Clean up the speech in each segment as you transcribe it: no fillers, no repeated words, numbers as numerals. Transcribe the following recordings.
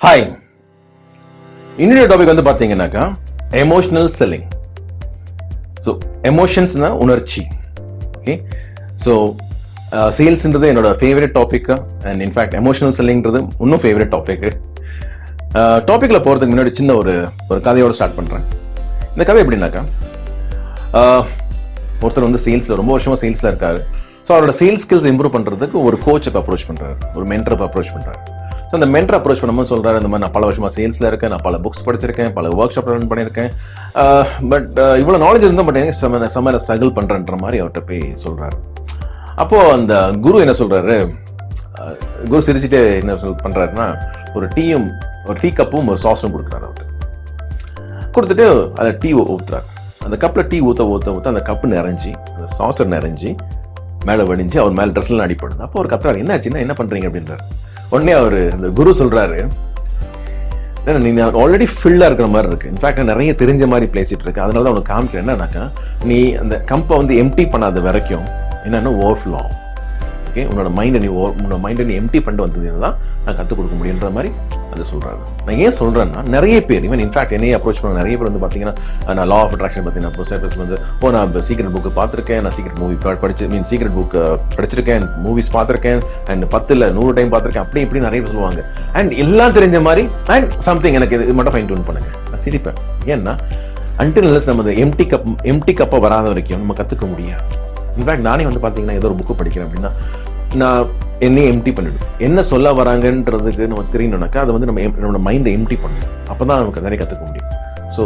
Hi, இன்னொரு topic வந்து பார்த்தீங்கன்னாக்கா எமோஷனல் செல்லிங். ஸோ எமோஷன்ஸ்னா உணர்ச்சி. ஓகே, ஸோ சேல்ஸ்ன்றது என்னோட favourite topic. And in fact emotional செல்லிங்கிறது இன்னும் ஃபேவரட் டாபிக். டாபிக்ல போகிறதுக்கு முன்னாடி சின்ன ஒரு கதையோட ஸ்டார்ட் பண்ணுறேன். இந்த கதை எப்படின்னாக்கா, ஒருத்தர் வந்து சேல்ஸில் ரொம்ப வருஷமாக சேல்ஸில் இருக்காரு. ஸோ அவரோட சேல்ஸ் ஸ்கில்ஸ் இம்ப்ரூவ் பண்ணுறதுக்கு ஒரு கோச்சை அப்ரோச் பண்ணுறாரு, ஒரு மென்டரை அப்ரோச் பண்ணுறாரு. ஸோ அந்த மென்டர் அப்ரோச் பண்ணும்போது சொல்கிறாரு, இந்த மாதிரி நான் பல வருஷமாக சேல்ஸில் இருக்கேன், நான் பல புக்ஸ் படிச்சிருக்கேன், பல ஒர்க் ஷாப் ரன் பண்ணியிருக்கேன், பட் இவ்வளோ நாலேஜ் இருந்தால் பட் எனக்கு சமையல ஸ்ட்ரகிள் பண்ணுறேன்ற மாதிரி அவர்கிட்ட போய் சொல்கிறாரு. அப்போது அந்த குரு என்ன சொல்கிறாரு, குரு சிரிச்சுட்டு என்ன பண்ணுறாருன்னா, ஒரு டீ கப்பும் ஒரு சாஸும் கொடுக்குறாரு. அவர்கிட்ட கொடுத்துட்டு அதை டீ ஊற்றுறாரு. அந்த கப்பில் டீ ஊற்ற அந்த கப்பு நிறைஞ்சி, அந்த சாஸர் நிறைஞ்சி மேலே வடிஞ்சு அவர் மேலே ட்ரெஸ்லாம் அடிப்படுது. அப்போ ஒரு கத்துறாரு, என்ன ஆச்சுன்னா என்ன பண்ணுறீங்க அப்படின்றாரு. உடனே அவர் அந்த குரு சொல்றாரு, நீங்க ஆல்ரெடி ஃபில்லா இருக்கிற மாதிரி இருக்கு, இன்ஃபேக்ட் நிறைய தெரிஞ்ச மாதிரி பேசிட்டு இருக்கு, அதனால தான் உனக்கு காமிக்கிறேன். என்னன்னாக்கா, நீ அந்த கம்பை வந்து எம்டி பண்ணாத வரைக்கும் என்னன்னா ஓவர்ஃப்ளோ ஆகும். ஓகே, உன்னோட மைண்டை நீ எம்டி பண்ணிட்டு வந்ததுன்னு தான் நான் கற்றுக் கொடுக்க முடியுன்ற மாதிரி அது சொல்றாரு. நான் ஏன் சொல்றேன்னா, நிறைய பேர் ஈவன் இன்ஃபேக்ட் என்னையே அப்ரோச் பண்ண நிறைய பேர் வந்து பார்த்தீங்கன்னா, நான் லா ஆஃப் அட்ராக்ஷன் பார்த்தீங்கன்னா வந்து நான் சீக்ரெட் புக்கு பார்த்துருக்கேன், நான் சீக்ரெட் மூவி சீக்ரெட் புக் படிச்சிருக்கேன், மூவிஸ் பார்த்துருக்கேன், அண்ட் 10 இல்ல 100 டைம் பார்த்துருக்கேன், அப்படி இப்படி நிறைய பேர் சொல்லுவாங்க. அண்ட் எல்லாம் தெரிஞ்ச மாதிரி அண்ட் சம்திங் எனக்கு இது மட்டும் ஃபைன் டியூன் பண்ணுங்க. நான் சிரிப்பேன். ஏன்னா அன்டில் நம்ம எம்டி கப்பை வராத வரைக்கும் நம்ம கற்றுக்க முடியாது. இன்ஃபேக்ட் நானே வந்து பார்த்தீங்கன்னா ஏதோ ஒரு புக்கு படிக்கிறேன் அப்படின்னா, நான் என்னையே எம்டி பண்ணிடும், என்ன சொல்ல வராங்கன்றதுக்கு நம்ம தெரியணும்னாக்கா அதை வந்து நம்மளோட மைண்டை எம்டி பண்ணணும். அப்போ தான் நமக்கு நிறைய கற்றுக்க முடியும். ஸோ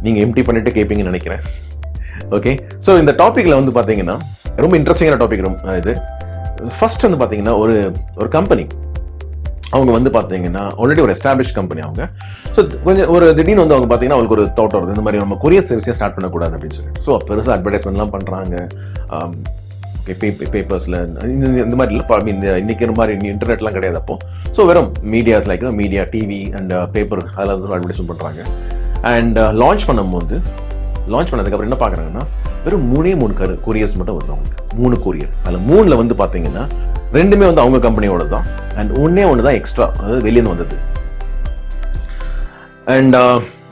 நீங்கள் எம்டி பண்ணிட்டு கேட்பீங்கன்னு நினைக்கிறேன். ஓகே, ஸோ இந்த டாப்பிக்கில் வந்து பார்த்தீங்கன்னா ரொம்ப இன்ட்ரெஸ்டிங்கான டாபிக். இது ஃபர்ஸ்ட் வந்து பார்த்தீங்கன்னா ஒரு கம்பெனி, அவங்க வந்து பார்த்தீங்கன்னா ஆல்ரெடி ஒரு எஸ்டாப்ளிஷ் கம்பெனி அவங்க. ஸோ கொஞ்சம் ஒரு திடீர்னு வந்து அவங்க பார்த்தீங்கன்னா அவங்களுக்கு ஒரு தாட் வருது, இந்த மாதிரி நம்ம கொரியர் சர்வீஸை ஸ்டார்ட் பண்ணக்கூடாது அப்படின்னு சொல்லிட்டு. ஸோ பெருசாக அட்வர்டைஸ்மெண்ட்லாம் பண்ணுறாங்க, பேப்பர்ஸில் இந்த மாதிரி இல்லை, இன்னைக்கு மாதிரி இன்டர்நெட்லாம் கிடையாது அப்போ. ஸோ வெறும் medias like media, TV and paper, அதில் வந்து அட்வர்டைஸ்மெண்ட் பண்ணுறாங்க. அண்ட் லான்ச் பண்ணதுக்கப்புறம் என்ன பார்க்குறாங்கன்னா, வெறும் 3 கொரியர்ஸ் மட்டும் வருது அவங்களுக்கு. 3 கொரியர், அதில் 3ல் வந்து பார்த்தீங்கன்னா 2 வந்து அவங்க கம்பெனியோட தான், அண்ட் ஒன்று தான் எக்ஸ்ட்ரா, அதாவது வெளியேந்து வந்தது. அண்ட்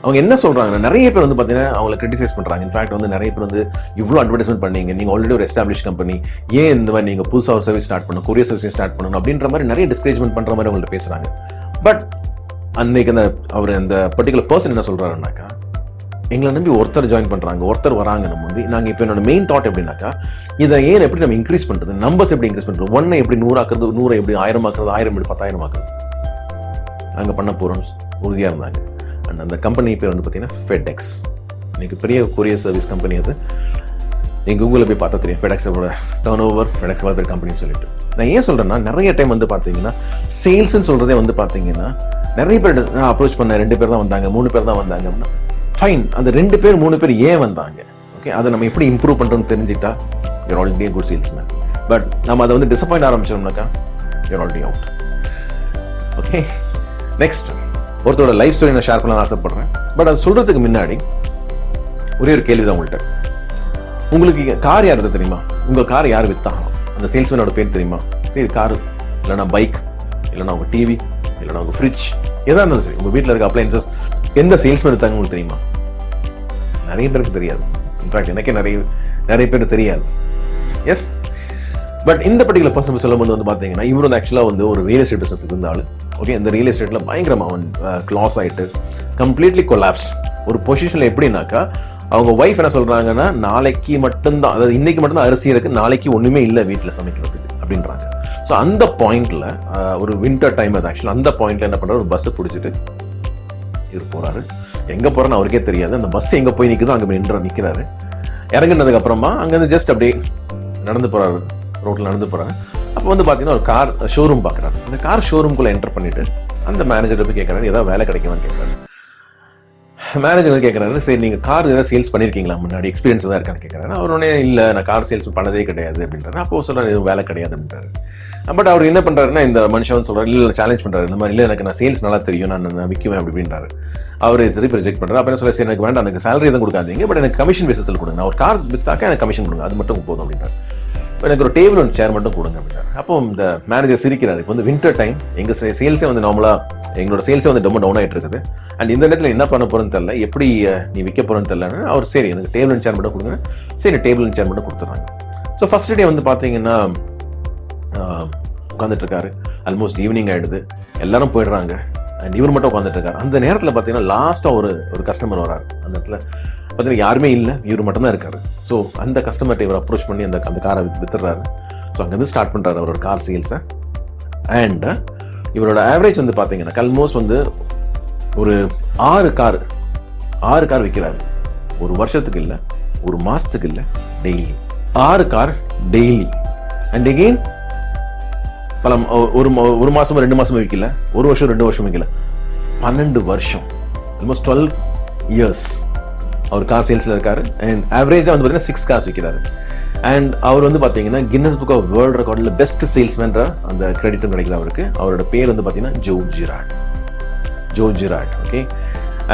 அவங்க என்ன சொல்றாங்கன்னா, நிறைய பேர் வந்து பார்த்தீங்கன்னா அவங்களை கிரிட்டிசைஸ் பண்றாங்க. இன்ஃபேக்ட் வந்து நிறைய பேர் வந்து இவ்வளோ அட்வர்டைஸ்மெண்ட் பண்ணீங்க, நீங்க ஆல்ரெடி ஒரு எஸ்டாப்ளிஷ் கம்பெனி, ஏன் இந்த மாதிரி நீங்க புதுசாக ஒரு சர்வீஸ் ஸ்டார்ட் பண்ணணும், கொரியர் சர்வீஸ் ஸ்டார்ட் பண்ணணும் அப்படின்ற மாதிரி நிறைய டிஸ்கரேஜ்மெண்ட் பண்ற மாதிரி அவங்கள்ட்ட பேசுறாங்க. பட் அன்னைக்கு அந்த பர்டிகுலர் பர்சன் என்ன சொல்றாருன்னாக்கா, எங்களை நம்பி ஒருத்தர் ஜாயின் பண்றாங்க, ஒருத்தர் வராங்க. நம்ம வந்து நாங்கள் இப்போ என்னோட மெயின் தாட் எப்படின்னாக்கா, இதை ஏன் எப்படி நம்ம இன்க்ரீஸ் பண்றது, நம்பர்ஸ் எப்படி இன்க்ரீஸ் பண்றது, 1 எப்படி 100 ஆக்குறது, 100 எப்படி 1000 ஆக்குறது, 1000 எப்படி 10,000 ஆக்குறது, நாங்கள் பண்ண போறோம் உறுதியா இருந்தாங்க. அண்ட் அந்த கம்பெனி பேர் வந்து பார்த்தீங்கன்னா ஃபெடெக்ஸ். இன்னைக்கு பெரிய கொரியர் சர்வீஸ் கம்பெனி அது. நீங்கள் கூகுளில் போய் பார்த்தா தெரியும் ஃபெடெக்ஸோட டர்ன் ஓவர், ஃபெடெக்ஸ் பெரிய கம்பெனின்னு சொல்லிட்டு. நான் ஏன் சொல்றேன்னா, நிறைய டைம் வந்து பார்த்தீங்கன்னா சேல்ஸ்ன்னு சொல்றதே வந்து பார்த்தீங்கன்னா நிறைய பேர் நான் அப்ரோச் பண்ண 2 பேர் தான் வந்தாங்க, 3 பேர் தான் வந்தாங்க அப்படின்னா ஃபைன். அந்த 2 பேர் 3 பேர் ஏன் வந்தாங்க, ஓகே, அதை நம்ம எப்படி இம்ப்ரூவ் பண்ணுறோம்னு தெரிஞ்சுட்டா you're already good salesman. But நம்ம அதை வந்து டிசப்பாயிண்ட் ஆரம்பிச்சோம்னாக்கா you're already out. Okay, next ஒருத்தரோட லைஃப் ஸ்டோரி நான் ஷேர் பண்ண ஆசைப்படுறேன். பட் அது சொல்றதுக்கு முன்னாடி ஒரே ஒரு கேள்வி தான் உங்கள்கிட்ட. உங்களுக்கு கார் யார் தெரியுமா? உங்க கார் யார் வித்தாங்க? அந்த சேல்ஸ்மேனோட பேர் தெரியுமா? சரி, கார் இல்லைன்னா பைக், இல்லைன்னா உங்க டிவி, இல்லைன்னா உங்க ஃப்ரிட்ஜ், எதா இருந்தாலும் சரி, உங்க வீட்டில் இருக்க அப்ளையன்சஸ் எந்த சேல்ஸ்மேன் வித்தாங்க உங்களுக்கு தெரியுமா? நிறைய பேருக்கு தெரியாது. இன்ஃபேக்ட் எனக்கே நிறைய பேருக்கு தெரியாது. எஸ், பட் இந்த பர்டிகுலர் பர்சன் சொல்லும்போது வந்து பார்த்தீங்கன்னா, இவரு வந்து ஆக்சுவலாக வந்து ஒரு ரியல் எஸ்டேட் பிஸ்னஸ் இருந்தாலும், ஓகே, இந்த ரியல் எஸ்டேட்ல பயங்கரமாக அவன் க்ளாஸ் ஆகிட்டு கம்ப்ளீட்லி கொலாப்ஸ்ட் ஒரு பொசிஷன்ல. எப்படின்னாக்கா, அவங்க ஒய்ஃப் என்ன சொல்றாங்கன்னா, நாளைக்கு மட்டும்தான், அதாவது இன்னைக்கு மட்டும்தான் அரிசி இருக்கு, நாளைக்கு ஒண்ணுமே இல்லை வீட்டில் சமைக்கிறதுக்கு அப்படின்றாங்க. ஸோ அந்த பாயிண்ட்ல ஒரு வின்டர் டைம் அது ஆக்சுவலாக, அந்த பாயிண்ட்ல என்ன பண்றாரு, ஒரு பஸ்ஸை பிடிச்சிட்டு இவர் போறாரு. எங்க போறேன்னு அவருக்கே தெரியாது. அந்த பஸ் எங்க போய் நிற்குதோ அங்கே நிற்கிறாரு. இறங்கினதுக்கு அப்புறமா அங்கேருந்து ஜஸ்ட் அப்படியே நடந்து போறாரு, ரோட்ல நடந்து போறாரு. அப்போ வந்து பாத்தீங்கன்னா ஒரு கார் ஷோரூம் பாக்குறாரு. அந்த கார் ஷோரூம்குள்ள என்டர் பண்ணிட்டு அந்த மேனேஜர் போய் கேட்கறாரு, ஏதாவது வேலை கிடைக்குமான்னு கேட்கறாரு. மேனேஜர் கேட்கறாரு, சரி நீங்க கார் ஏதாவது சேல்ஸ் பண்ணிருக்கீங்களா, முன்னாடி எக்ஸ்பீரியன்ஸ் தான் இருக்கான்னு கேட்கறாரு. அவர் உடனே இல்ல, நான் கார் சேல்ஸ் பண்ணதே கிடையாது அப்படின்றாரு. அப்போ சொல்றாரு, எதுவும் வேலை கிடையாது அப்படின்றாரு. பட் அவர் என்ன பண்றாருன்னா, இந்த மனுஷன் சொல்றாரு, இல்ல சேலஞ்ச் பண்றாரு, இந்த மாதிரி இல்ல எனக்கு நான் சேல்ஸ் நல்லா தெரியும், நான் விற்குவேன் அப்படின்றாரு. அவர் திருப்பி ரிஜெக்ட் பண்றாரு. அப்ப என்ன சொல்ல, சரி எனக்கு வேண்டாம், எனக்கு சேலரி எதுவும் கொடுக்காதீங்க, பட் எனக்கு கமிஷன் பேசிஸ்ல கொடுங்க, நான் ஒரு கார் வித்தாக்க எனக்கு கமிஷன் கொடுங்க, அது மட்டும் போதும் அப்படின்றாரு. எனக்கு ஒரு டேபிள் அண்ட் சேர் மட்டும் கொடுங்க அப்படின்னா. அப்போ இந்த மேனேஜர் சிரிக்கிறாரு. இப்போ வந்து வின்டர் டைம், எங்க சேல்ஸே வந்து நார்மலா எங்களோட சேல்ஸே வந்து ரொம்ப டவுன் ஆகிட்டு இருக்குது. அண்ட் இந்த இடத்துல என்ன பண்ண போறேன்னு தெரியல, எப்படி நீ விற்க போறேன்னு தெரியல. அவர் சரி எனக்கு டேபிள் அண்ட் சேர் மட்டும் கொடுங்க. சரி டேபிள் அண்ட் சேர் மட்டும் கொடுத்துட்றாங்க. ஸோ ஃபர்ஸ்ட் டே வந்து பார்த்தீங்கன்னா உட்காந்துட்டு இருக்காரு. ஆல்மோஸ்ட் ஈவினிங் ஆயிடுது, எல்லாரும் போயிடுறாங்க. அண்ட் இவர் மட்டும் உட்காந்துட்டு இருக்காரு. அந்த நேரத்தில் பார்த்தீங்கன்னா லாஸ்ட்டாக ஒரு கஸ்டமர் வராரு. அந்த இடத்துல பார்த்தீங்கன்னா யாருமே இல்லை, இவர் மட்டும் தான் இருக்காரு. ஸோ அந்த கஸ்டமர்கிட்ட இவர் அப்ரோச் பண்ணி அந்த காரை வித்துடுறாரு. ஸோ அங்கேருந்து ஸ்டார்ட் பண்ணுறாரு அவரோட கார் சேல்ஸை. அண்ட் இவரோட ஆவரேஜ் வந்து பார்த்தீங்கன்னா ஆல்மோஸ்ட் வந்து ஒரு 6 கார் விற்கிறாரு. ஒரு வருஷத்துக்கு இல்லை, ஒரு மாசத்துக்கு இல்லை, daily 6 car daily. And again பல ஒரு மாசம் 2 மாசம் விற்கல, ஒரு வருஷம் 2 வருஷம் விற்கல, 12 வருஷம், ஆல்மோஸ்ட் 12 இயர்ஸ் அவர் கார் சேல்ஸ்ல இருக்காரு. அண்ட் ஆவரேஜா வந்து பார்த்தீங்கன்னா 6 கார்ஸ் விற்கிறாரு. அண்ட் அவர் வந்து பார்த்தீங்கன்னா கின்னஸ் புக் ஆஃப் வேர்ல்ட் ரெக்கார்டில் பெஸ்ட் சேல்ஸ்மேன்ற அந்த கிரெடிட்டும் கிடைக்குது அவருக்கு. அவரோட பேர் வந்து பார்த்தீங்கன்னா ஜோ ஜிராட். ஓகே.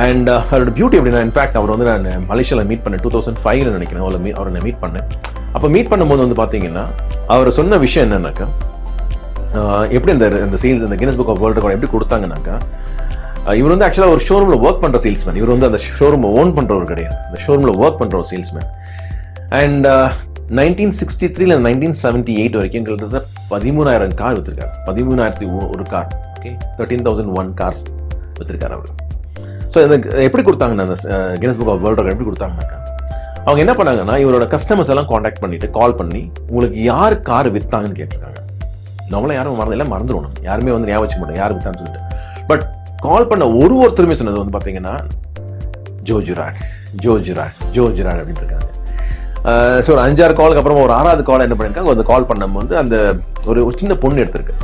அண்ட் அவரோட பியூட்டி எப்படின்னா, இன்ஃபேக்ட் அவர் வந்து நான் மலேசியாவில் மீட் பண்ணேன் 2005 நினைக்கிறேன். அவரை நான் மீட் பண்ணேன். அப்போ மீட் பண்ணும்போது வந்து பார்த்தீங்கன்னா அவர் சொன்ன விஷயம் என்னன்னாக்கா, எப்படி இந்த சேல்ஸ் இந்த Guinness book of world record எப்படி கொடுத்தாங்கன்னாக்கா, இவர் வந்து ஆக்சுவலாக ஒரு ஷோரூம்ல ஒர்க் பண்ற சேல்ஸ்மேன். இவர் வந்து அந்த ஷோரூம் ஓன் பண்றவர் கிடையாது, அந்த ஷோரூம்ல ஒர்க் பண்ற ஒரு சேல்ஸ்மேன். அண்ட் 1963 1978 வரைக்கும் கிட்டத்தட்ட 13,000 கார் வித்திருக்காரு. 13,001 கார். ஓகே, 13,001 கார்ஸ் வித்திருக்காரு அவரு. ஸோ இதை எப்படி கொடுத்தாங்கன்னா, அந்த Guinness book of world record எப்படி கொடுத்தாங்கன்னாக்கா, அவங்க என்ன பண்ணாங்கன்னா இவரோட கஸ்டமர்ஸ் எல்லாம் காண்டாக்ட் பண்ணிட்டு கால் பண்ணி உங்களுக்கு யார் கார் வித்தாங்கன்னு கேட்டிருக்காங்க. நம்மள யாரும் மறந்துடணும், யாருமே வந்து ஞாபகம் வச்சுக்க மாட்டோம் யார் வித்தான்னு சொல்லிட்டு. பட் கால் பண்ண ஒருத்தருமே சொன்னது வந்து பாத்தீங்கன்னா ஜோ ஜிராட் அப்படின்னு இருக்காங்க. ஸோ ஒரு 5-6 காலுக்கு அப்புறமா ஒரு 6வது கால் என்ன பண்ணிருக்காங்க, அந்த கால் பண்ணும்போது அந்த ஒரு சின்ன பொண்ணு எடுத்திருக்கு.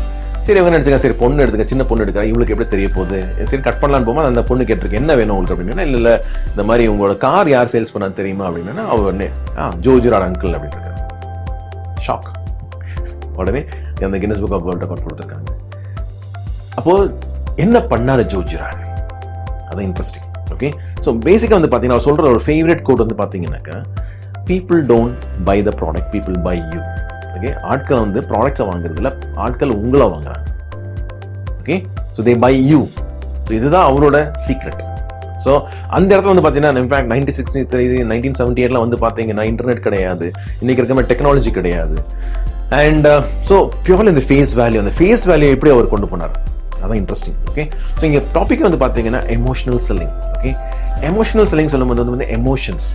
சரி இவங்க நினைச்சுக்க, சரி பொண்ணு எடுத்துக்க, சின்ன பொண்ணு எடுக்க, இவங்களுக்கு எப்படி தெரிய போகுது, சரி கட் பண்ணலான்னு போகும்போது அந்த பொண்ணு கேட்டிருக்கு என்ன வேணும் உங்களுக்கு அப்படின்னா, இல்ல இந்த மாதிரி உங்களோட கார் யார் சேல்ஸ் பண்ணான்னு தெரியுமா அப்படின்னா, அவர் உடனே ஜோ ஜிராட் அங்கிள் அப்படின்னு இருக்காரு. ஷாக். உடனே அந்த Guinness book of world record கொடுத்துருக்காங்க. அப்போ என்ன பண்ணாரு ஜோ ஜிராட், அதான் இன்ட்ரெஸ்டிங். ஓகே. ஸோ பேசிக்கா வந்து பாத்தீங்கன்னா அவர் சொல்ற ஒரு ஃபேவரட் கோட் வந்து பாத்தீங்கன்னாக்கா, people don't buy the product, people buy you. Okay. ஆட்கள் வந்து ப்ராடக்ட்ஸை வாங்குறதுல ஆட்கள் உங்களை வாங்குறாங்க. Okay. So they buy you. So இதுதான் அவரோட சீக்ரெட். ஸோ அந்த இடத்துல வந்து பார்த்தீங்கன்னா இன்ஃபேக்ட் 1963 1978 வந்து பார்த்தீங்கன்னா இன்டர்நெட் கிடையாது, இன்னைக்கு இருக்க மாதிரி டெக்னாலஜி கிடையாது. அண்ட் ஸோ பியூர்லி இந்த ஃபேஸ் வேல்யூ, அந்த ஃபேஸ் வேல்யூ எப்படி அவர் கொண்டு போனார், அதான் இன்ட்ரெஸ்டிங். ஓகே. ஸோ இங்கே டாபிக் வந்து பார்த்தீங்கன்னா emotional selling. Okay. Emotional selling சொல்லும்போது வந்து எமோஷன்ஸ்,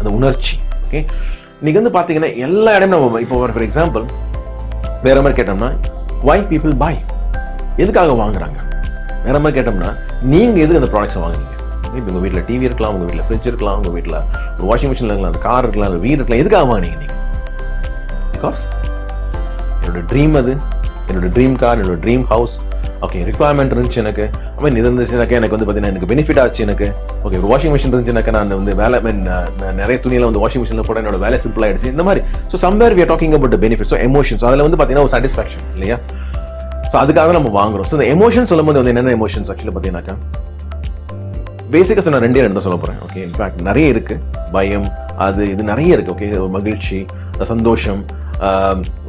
அந்த உணர்ச்சி. ஓகே. இன்னைக்கு வந்து பாத்தீங்கன்னா எல்லா இடமும் நம்ம இப்போ ஃபார் எக்ஸாம்பிள் வேற மாதிரி கேட்டோம்னா why people buy, எதுக்காக வாங்குறாங்க. வேற மாதிரி கேட்டோம்னா நீங்க எதுக்கு அந்த ப்ராடக்ட்ஸ் வாங்குறீங்க. உங்க வீட்டுல டிவி இருக்கலாம், உங்க வீட்டுல ஃப்ரிட்ஜ் இருக்கலாம், உங்க வீட்டுல ஒரு வாஷிங் மிஷின் இருக்கலாம், கார் இருக்கலாம், வீடு இருக்கலாம், எதுக்காக வாங்குறீங்க நீங்க? பிகாஸ் என்னோட ட்ரீம், அது என்னோட ட்ரீம் கார், என்னோட ட்ரீம் ஹவுஸ். ஓகே, ரிக்வயர்மெண்ட் இருந்துச்சு எனக்கு, இது இருந்துச்சுனாக்கா எனக்கு வந்து பார்த்தீங்கன்னா எனக்கு பெனிஃபிட் ஆச்சு எனக்கு. ஓகே, ஒரு வாஷிங் மிஷின் இருந்துச்சுனாக்கா நான் வந்து வேலை நிறைய துணியில வந்து வாஷிங் மிஷினில் போட என்னோட வேலை சிம்பிள் ஆயிடுச்சு. இந்த மாதிரி so somewhere we are talking about benefit. So emotions அதில் வந்து பார்த்தீங்கன்னா ஒரு சாட்டிஸ்ஃபேக்ஷன் இல்லையா. ஸோ அதுக்காக நம்ம வாங்குறோம். ஸோ இந்த எமோஷன் சொல்லும் போது வந்து என்னென்ன எமோஷன்ஸ் ஆக்சுவலி பார்த்தீங்கன்னாக்கா பேசிக்காக நான் 2 தான் சொல்ல போறேன். ஓகே. இன்ஃபேக்ட் நிறைய இருக்கு, பயம், அது இது நிறைய இருக்கு. ஓகே, மகிழ்ச்சி, சந்தோஷம்,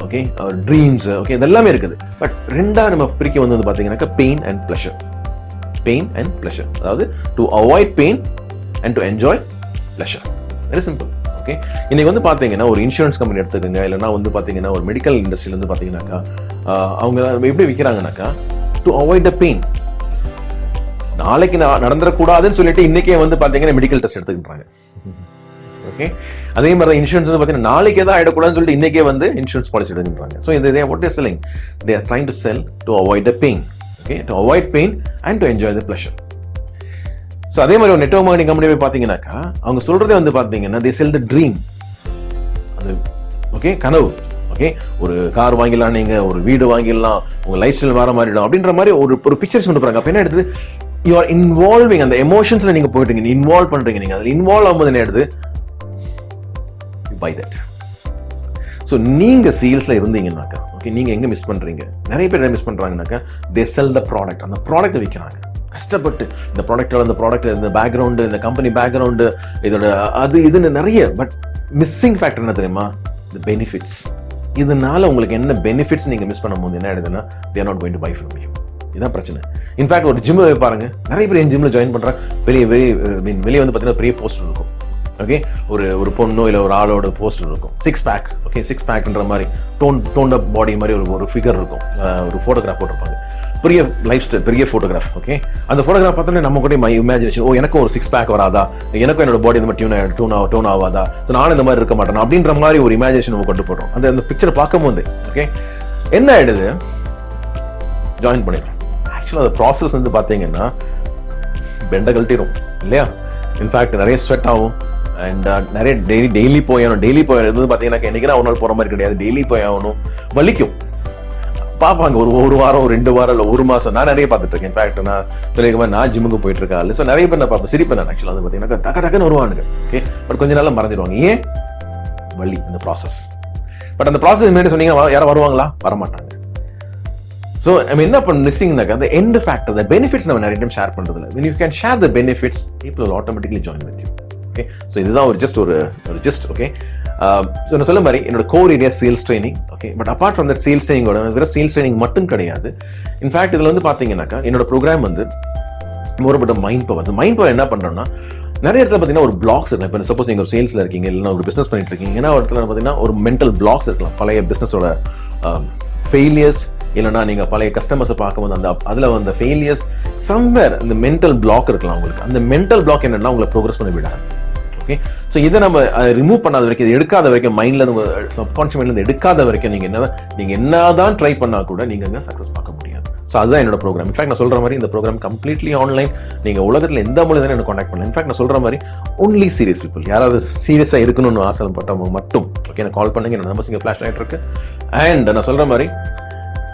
ஓகே, ட்ரீம்ஸ், ஓகே, இதெல்லாமே இருக்குது. பட் 2ஆ நம்ம பிரிக்க வந்து பாத்தீங்கன்னா pain and pleasure. Pain and pleasure, அதாவது to avoid pain and to enjoy pleasure. Very simple. Okay. இன்னைக்கு வந்து பாத்தீங்கன்னா ஒரு இன்சூரன்ஸ் கம்பெனி எடுத்துக்கோங்க, இல்லைன்னா வந்து பாத்தீங்கன்னா ஒரு மெடிக்கல் இண்டஸ்ட்ரியில இருந்து பாத்தீங்கன்னாக்கா அவங்க எப்படி விற்கிறாங்கன்னாக்கா டு அவாய்ட் த பெயின். நாளைக்கு நடந்துடக்கூடாதுன்னு சொல்லிட்டு இன்னைக்கே வந்து பாத்தீங்கன்னா மெடிக்கல் டெஸ்ட் எடுத்துக்கிட்டாங்க. ஓகே. அதே மாதிரி தான் இன்சூரன்ஸ் வந்து பாத்தீங்கன்னா நாளைக்கு ஏதாவது ஆயிடக்கூடாதுன்னு சொல்லிட்டு இன்னைக்கே வந்து இன்சூரன்ஸ் பாலிசி எடுத்துக்கிட்டாங்க. ஸோ இது what they are selling, they are trying to sell to avoid the pain. Okay, to avoid pain and to enjoy the pleasure. So அதே மாதிரி ஒரு நெட்வொர்க் மார்க்கெட்டிங் கம்பெனி போய் பாத்தீங்கன்னாக்கா அவங்க சொல்றதே வந்து பாத்தீங்கன்னா they sell the dream. அது ஓகே, கனவு. ஓகே, ஒரு கார் வாங்கிடலாம், நீங்க ஒரு வீடு வாங்கிடலாம், உங்க லைஃப் ஸ்டைல் வேற மாறிடும் அப்படின்ற மாதிரி ஒரு பிக்சர்ஸ் கொண்டு போறாங்க. அப்ப என்ன எடுத்து யூ ஆர் இன்வால்விங், அந்த எமோஷன்ஸ்ல நீங்க போயிட்டீங்க, இன்வால்வ் பண்றீங்க. நீங்க அதில் இன்வால்வ் ஆகும்போது என்ன எடுத்து buy that. So நீங்க சேல்ஸ்ல இருந்தீங்கன்னாக்கா ஓகே, நீங்க எங்க மிஸ் பண்றீங்க? நிறைய பேர் என்ன miss பண்றாங்கன்னாக்கா they sell the product, அந்த ப்ராடக்ட்டை விற்கிறாங்க கஷ்டப்பட்டு. இந்த ப்ராடக்ட்டோட அந்த ப்ராடக்ட், இந்த பேக்ரவுண்டு, இந்த கம்பெனி பேக்ரவுண்டு, இதோட அது இதுன்னு நிறைய. பட் மிஸ்ஸிங் ஃபேக்டர் என்ன தெரியுமா? the benefits. இதனால உங்களுக்கு என்ன பெனிஃபிட்ஸ் நீங்க மிஸ் பண்ணும்போது என்ன ஆயிடுதுன்னா they are not going to buy from you. இதான் பிரச்சனை. இன்ஃபேக்ட் ஒரு ஜிம் பாருங்க, நிறைய பேர் என் ஜிம்ல ஜாயின் பண்றாங்க. வெளியே வந்து பாத்தீங்கன்னா பெரிய போஸ்டர் இருக்கும். ஓகே, ஒரு பொண்ணோ இல்ல ஒரு ஆளோட போஸ்டர் இருக்கும். 6 பேக், ஓகே, 6 பேக்ன்ற மாதிரி டோன் அப் பாடி மாதிரி ஒரு ஃபிகர் இருக்கும். ஒரு போட்டோகிராஃப் போட்டிருப்பாங்க, பெரிய லைஃப் ஸ்டைல், பெரிய போட்டோகிராஃப். ஓகே, அந்த போட்டோகிராஃப் பார்த்தோன்னே நம்ம கூட இமேஜினேஷன், எனக்கும் ஒரு 6 பேக் வராதா, எனக்கும் என்னோட பாடி இந்த மாதிரி டோன் ஆகாதா, நானும் இந்த மாதிரி இருக்க மாட்டேன் அப்படின்ற மாதிரி ஒரு இமேஜினேஷன் நம்ம கொண்டு போடுறோம். அந்த பிக்சரை பார்க்கும்போது ஓகே என்ன ஆயிடுது, ஜாயின் பண்ணிடுறோம். ஆக்சுவலாக அந்த ப்ராசஸ் வந்து பார்த்தீங்கன்னா பெண்டை கழட்டிடும் இல்லையா. இன்ஃபேக்ட் நிறைய ஸ்வெட் ஆகும் அண்ட் நிறைய டெய்லி போயாகணும். பார்த்தீங்கன்னா என்னைக்குன்னா ஒரு நாள் போகிற மாதிரி கிடையாது, டெய்லி போயாகணும். வலிக்கும், பார்ப்பாங்க ஒரு வாரம், 2 வாரம், இல்லை 1 மாதம். நான் நிறைய பார்த்துட்டு இருக்கேன். இன்ஃபேக்ட் நான் ஜிம்முக்கு போயிட்டு இருக்கேன். ஸோ நிறைய பேர் நான் பார்ப்பேன், சிரிப்பேன். நான் ஆக்சுவலாக வந்து பார்த்தீங்கன்னா டக்குன்னு வருவானுங்க. ஓகே, பட் கொஞ்ச நாள் மறந்துடுவாங்க. ஏன்? வலி, அந்த ப்ராசஸ். பட் அந்த ப்ராசஸ் முன்னாடி சொன்னீங்கன்னா யாரும் வருவாங்களா? வரமாட்டாங்க. ஸோ நம்ம என்ன மிஸ்ஸிங்னாக்கா அந்த எண்ட் ஃபேக்டர், the benefits நம்ம நிறைய டைம் ஷேர் பண்றதில்ல. when you can share the benefits, people will automatically join with you. Okay, so இதுதான் ஒரு ஜஸ்ட் ஓகே. ஸோ நான் சொல்ல மாதிரி என்னோட core area sales training. Okay, but apart from that sales ட்ரைனிங்கோட வேற சேல்ஸ் ட்ரைனிங் மட்டும் கிடையாது. இன்ஃபேக்ட் இதுல வந்து பாத்தீங்கன்னாக்கா என்னோட ப்ரோக்ராம் வந்து மோரப்பட்ட மைண்ட் பவர் என்ன பண்றோம்னா, நிறைய இடத்துல பார்த்தீங்கன்னா ஒரு பிளாக்ஸ் இருக்கு. இப்போ சப்போஸ் நீங்க ஒரு சேல்ஸ்ல இருக்கீங்க, இல்லைன்னா ஒரு பிசினஸ் பண்ணிட்டு இருக்கீங்க, ஏன்னா ஒரு இடத்துல பார்த்தீங்கன்னா ஒரு மென்டல் பிளாக்ஸ் இருக்கலாம். பழைய பிசினஸோட ஃபெயிலியர்ஸ், இல்லைன்னா நீங்க பழைய கஸ்டமர்ஸை பார்க்கும்போது அதுல வந்த ஃபெயிலியர்ஸ், சம்வேர் இந்த மென்டல் பிளாக் இருக்கலாம் உங்களுக்கு. அந்த மென்டல் பிளாக் என்னன்னா உங்களை ப்ரோக்ரஸ் பண்ணி விடாது. ஓகே, ஸோ இதை நம்ம ரிமூவ் பண்ணாத வரைக்கும், இது எடுக்காத வரைக்கும், மைண்ட்ல இருந்து சப்கான்ஷியஸ் மைண்ட்ல இருந்து எடுக்காத வரைக்கும் நீங்க என்னதான் ட்ரை பண்ணா கூட நீங்க சக்சஸ் பார்க்க முடியாது. ஸோ அதுதான் என்னோட ப்ரோக்ராம். இன்ஃபேக்ட் நான் சொல்ற மாதிரி இந்த ப்ரோக்ராம் கம்ப்ளீட்லி ஆன்லைன். நீங்க உலகத்துல எந்த மொழியும் எனக்கு கான்டாக்ட் பண்ணலாம். இன்ஃபேக்ட் நான் சொல்ற மாதிரி ஒன்லி சீரியஸ் பீப்புள், யாராவது சீரியஸா இருக்கணும்னு ஆசைப்பட்டவங்க மட்டும் ஓகே நான் கால் பண்ணுங்க. என்னோட நம்பர்ஸ் இங்க ஃபிளாஷ் ஆகிட்டு இருக்கு. அண்ட் நான் சொல்ற மாதிரி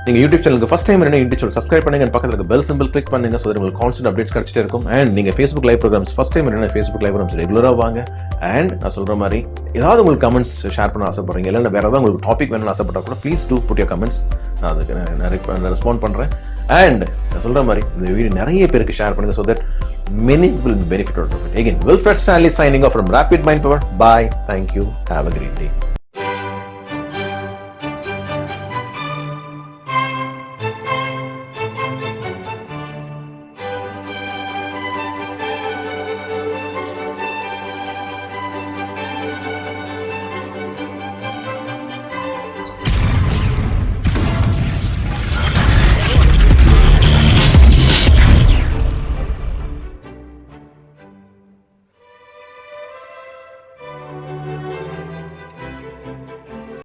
நீங்க யூடியூப் சேனலுக்கு first time YouTube channel subscribe பண்ணுங்க, பக்கத்துல இருக்க பெல் சிம்பிள் கிளிக் பண்ணுங்க. ஸோ உங்களுக்கு கான்ஸ்டன்ட் அப்டேட்ஸ் கிடைச்சிட்டே இருக்கும். அண்ட் நீங்க Facebook live programs first time Facebook live programs ரெகுலரா வாங்க. அண்ட் நான் சொல்ற மாதிரி ஏதாவது உங்களுக்கு கமெண்ட்ஸ் ஷேர் பண்ண ஆசைப்படுறீங்க, இல்லை வேற ஏதாவது உங்களுக்கு டாபிக் வேணும்னு ஆசைப்பட்டா கூட please do put your comments. நான் அதுக்கு ரெஸ்பாண்ட் பண்றேன். அண்ட் நான் சொல்ற மாதிரி இந்த வீடியோ நிறைய பேருக்கு ஷேர் பண்ணுங்க, so that many will benefit out of it. Again, Wilfred Stanley signing off from Rapid Mind Power. Bye. Thank you. Have a great day.